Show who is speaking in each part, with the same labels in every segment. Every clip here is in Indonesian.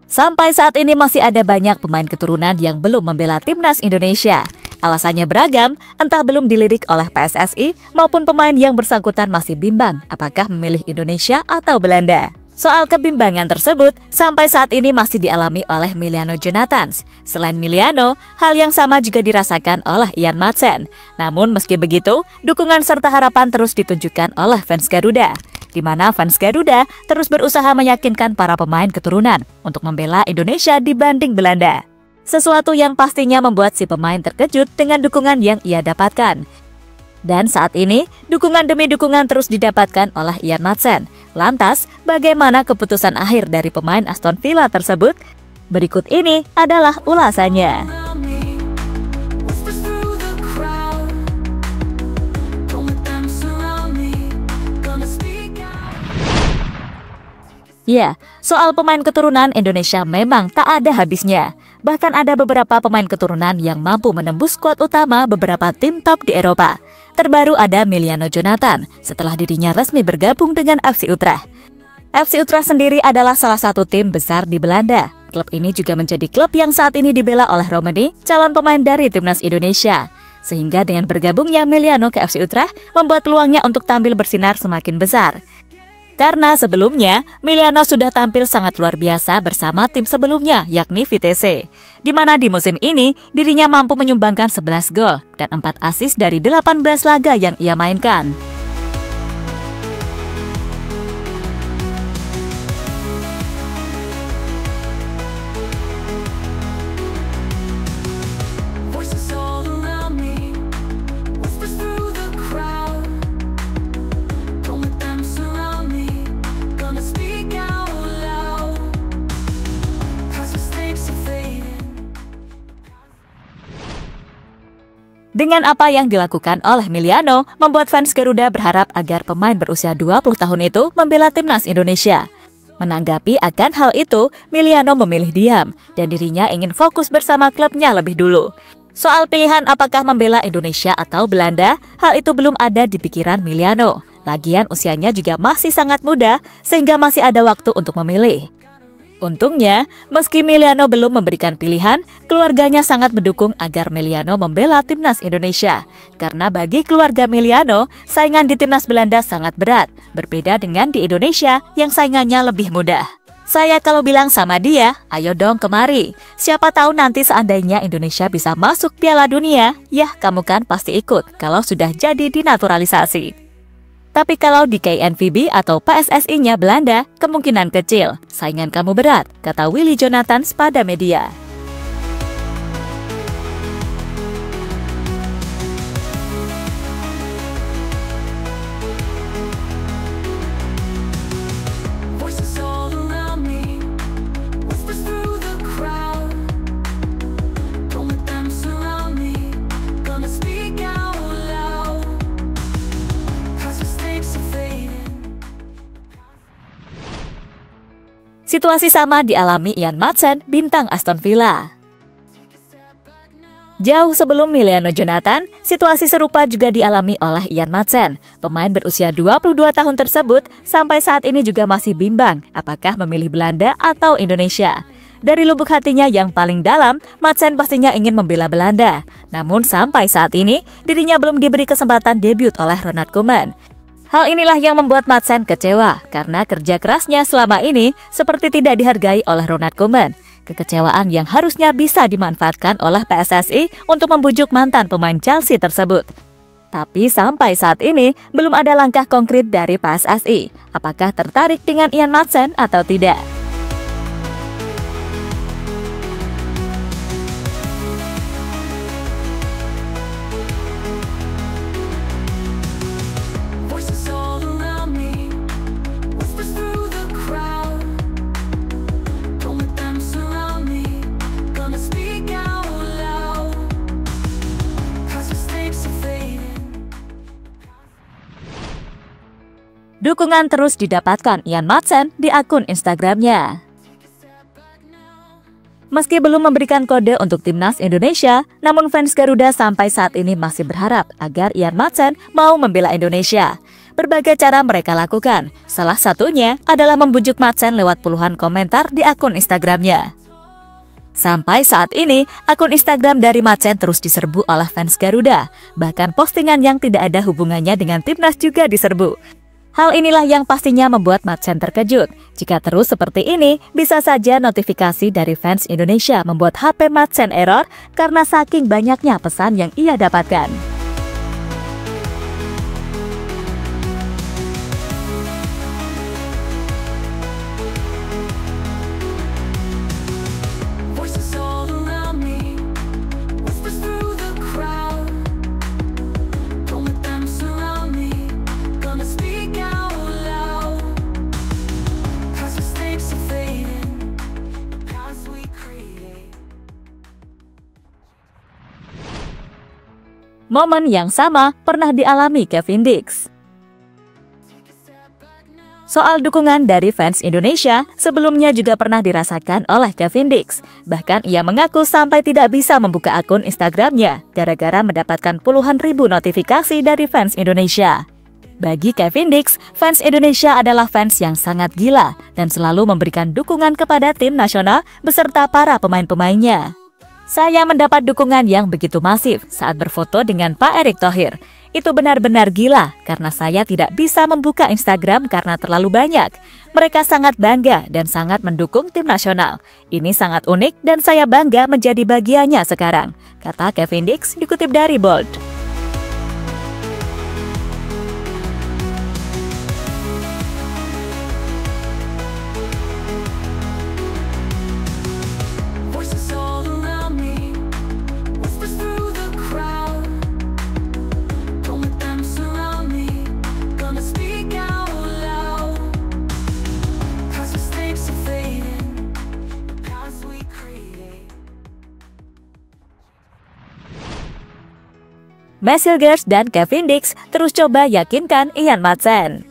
Speaker 1: Sampai saat ini masih ada banyak pemain keturunan yang belum membela timnas Indonesia. Alasannya beragam, entah belum dilirik oleh PSSI maupun pemain yang bersangkutan masih bimbang apakah memilih Indonesia atau Belanda. Soal kebimbangan tersebut sampai saat ini masih dialami oleh Miliano Jonathans. Selain Miliano, hal yang sama juga dirasakan oleh Ian Madsen. Namun meski begitu, dukungan serta harapan terus ditunjukkan oleh fans Garuda, di mana fans Garuda terus berusaha meyakinkan para pemain keturunan untuk membela Indonesia dibanding Belanda. Sesuatu yang pastinya membuat si pemain terkejut dengan dukungan yang ia dapatkan. Dan saat ini, dukungan demi dukungan terus didapatkan oleh Ian Madsen. Lantas, bagaimana keputusan akhir dari pemain Aston Villa tersebut? Berikut ini adalah ulasannya. Ya, soal pemain keturunan Indonesia memang tak ada habisnya. Bahkan ada beberapa pemain keturunan yang mampu menembus skuad utama beberapa tim top di Eropa. Terbaru ada Miliano Jonathans setelah dirinya resmi bergabung dengan FC Utrecht. FC Utrecht sendiri adalah salah satu tim besar di Belanda. Klub ini juga menjadi klub yang saat ini dibela oleh Romani, calon pemain dari timnas Indonesia. Sehingga dengan bergabungnya Miliano ke FC Utrecht membuat peluangnya untuk tampil bersinar semakin besar. Karena sebelumnya, Miliano sudah tampil sangat luar biasa bersama tim sebelumnya, yakni Vitesse. Di mana di musim ini, dirinya mampu menyumbangkan 11 gol dan 4 assist dari 18 laga yang ia mainkan. Dengan apa yang dilakukan oleh Miliano, membuat fans Garuda berharap agar pemain berusia 20 tahun itu membela timnas Indonesia. Menanggapi akan hal itu, Miliano memilih diam dan dirinya ingin fokus bersama klubnya lebih dulu. Soal pilihan apakah membela Indonesia atau Belanda, hal itu belum ada di pikiran Miliano. Lagian usianya juga masih sangat muda, sehingga masih ada waktu untuk memilih. Untungnya, meski Miliano belum memberikan pilihan, keluarganya sangat mendukung agar Miliano membela timnas Indonesia. Karena bagi keluarga Miliano, saingan di timnas Belanda sangat berat, berbeda dengan di Indonesia yang saingannya lebih mudah. Saya kalau bilang sama dia, ayo dong kemari. Siapa tahu nanti seandainya Indonesia bisa masuk Piala Dunia, ya kamu kan pasti ikut kalau sudah jadi dinaturalisasi. Tapi kalau di KNVB atau PSSI-nya Belanda, kemungkinan kecil. Saingan kamu berat, kata Willy Jonathans pada media. Situasi sama dialami Ian Madsen, bintang Aston Villa. Jauh sebelum Miliano Jonathans, situasi serupa juga dialami oleh Ian Madsen. Pemain berusia 22 tahun tersebut sampai saat ini juga masih bimbang apakah memilih Belanda atau Indonesia. Dari lubuk hatinya yang paling dalam, Madsen pastinya ingin membela Belanda. Namun sampai saat ini, dirinya belum diberi kesempatan debut oleh Ronald Koeman. Hal inilah yang membuat Madsen kecewa karena kerja kerasnya selama ini seperti tidak dihargai oleh Ronald Koeman. Kekecewaan yang harusnya bisa dimanfaatkan oleh PSSI untuk membujuk mantan pemain Chelsea tersebut. Tapi sampai saat ini belum ada langkah konkret dari PSSI. Apakah tertarik dengan Ian Madsen atau tidak? Dukungan terus didapatkan Ian Madsen di akun Instagramnya. Meski belum memberikan kode untuk timnas Indonesia, namun fans Garuda sampai saat ini masih berharap agar Ian Madsen mau membela Indonesia. berbagai cara mereka lakukan. Salah satunya adalah membujuk Madsen lewat puluhan komentar di akun Instagramnya. Sampai saat ini, akun Instagram dari Madsen terus diserbu oleh fans Garuda. Bahkan postingan yang tidak ada hubungannya dengan timnas juga diserbu. Hal inilah yang pastinya membuat Madsen terkejut. Jika terus seperti ini, bisa saja notifikasi dari fans Indonesia membuat HP Madsen error karena saking banyaknya pesan yang ia dapatkan. Momen yang sama pernah dialami Kevin Dix. Soal dukungan dari fans Indonesia sebelumnya juga pernah dirasakan oleh Kevin Dix. Bahkan ia mengaku sampai tidak bisa membuka akun Instagramnya gara-gara mendapatkan puluhan ribu notifikasi dari fans Indonesia. Bagi Kevin Dix, fans Indonesia adalah fans yang sangat gila dan selalu memberikan dukungan kepada tim nasional beserta para pemain-pemainnya. Saya mendapat dukungan yang begitu masif saat berfoto dengan Pak Erick Thohir. Itu benar-benar gila karena saya tidak bisa membuka Instagram karena terlalu banyak. Mereka sangat bangga dan sangat mendukung tim nasional. Ini sangat unik dan saya bangga menjadi bagiannya sekarang, kata Kevin Dix dikutip dari Bold. Messi Girls dan Kevin Dix terus coba yakinkan Ian Madsen.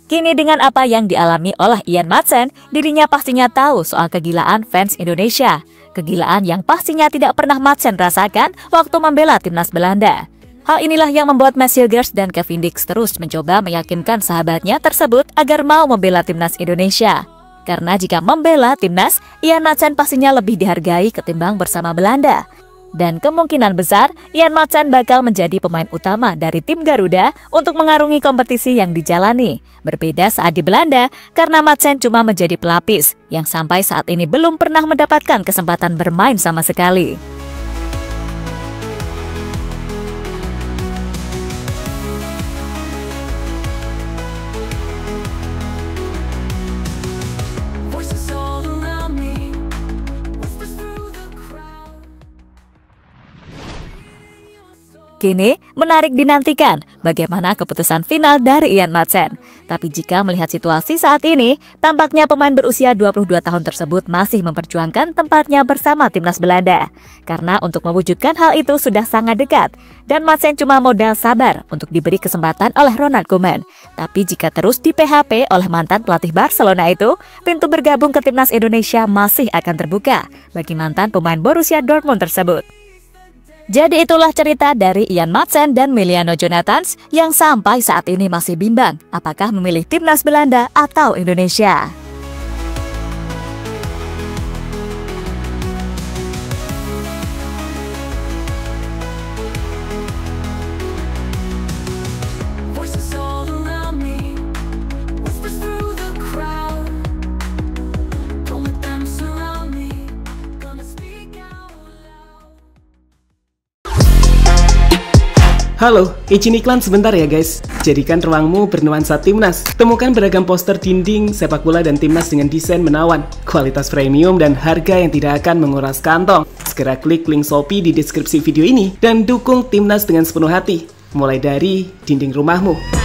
Speaker 1: Kini dengan apa yang dialami oleh Ian Madsen, dirinya pastinya tahu soal kegilaan fans Indonesia. Kegilaan yang pastinya tidak pernah Madsen rasakan waktu membela timnas Belanda. Hal inilah yang membuat Messi Girls dan Kevin Dix terus mencoba meyakinkan sahabatnya tersebut agar mau membela timnas Indonesia. Karena jika membela timnas, Ian Madsen pastinya lebih dihargai ketimbang bersama Belanda. Dan kemungkinan besar, Ian Madsen bakal menjadi pemain utama dari tim Garuda untuk mengarungi kompetisi yang dijalani. Berbeda saat di Belanda, karena Madsen cuma menjadi pelapis, yang sampai saat ini belum pernah mendapatkan kesempatan bermain sama sekali. Kini, menarik dinantikan bagaimana keputusan final dari Ian Madsen. Tapi jika melihat situasi saat ini, tampaknya pemain berusia 22 tahun tersebut masih memperjuangkan tempatnya bersama timnas Belanda. Karena untuk mewujudkan hal itu sudah sangat dekat. Dan Madsen cuma modal sabar untuk diberi kesempatan oleh Ronald Koeman. Tapi jika terus di PHP oleh mantan pelatih Barcelona itu, pintu bergabung ke timnas Indonesia masih akan terbuka bagi mantan pemain Borussia Dortmund tersebut. Jadi itulah cerita dari Ian Madsen dan Emiliano Jonathans yang sampai saat ini masih bimbang apakah memilih timnas Belanda atau Indonesia.
Speaker 2: Halo, izin iklan sebentar ya guys. Jadikan ruangmu bernuansa timnas. Temukan beragam poster dinding, sepak bola dan timnas dengan desain menawan, kualitas premium dan harga yang tidak akan menguras kantong. Segera klik link Shopee di deskripsi video ini dan dukung timnas dengan sepenuh hati. Mulai dari dinding rumahmu.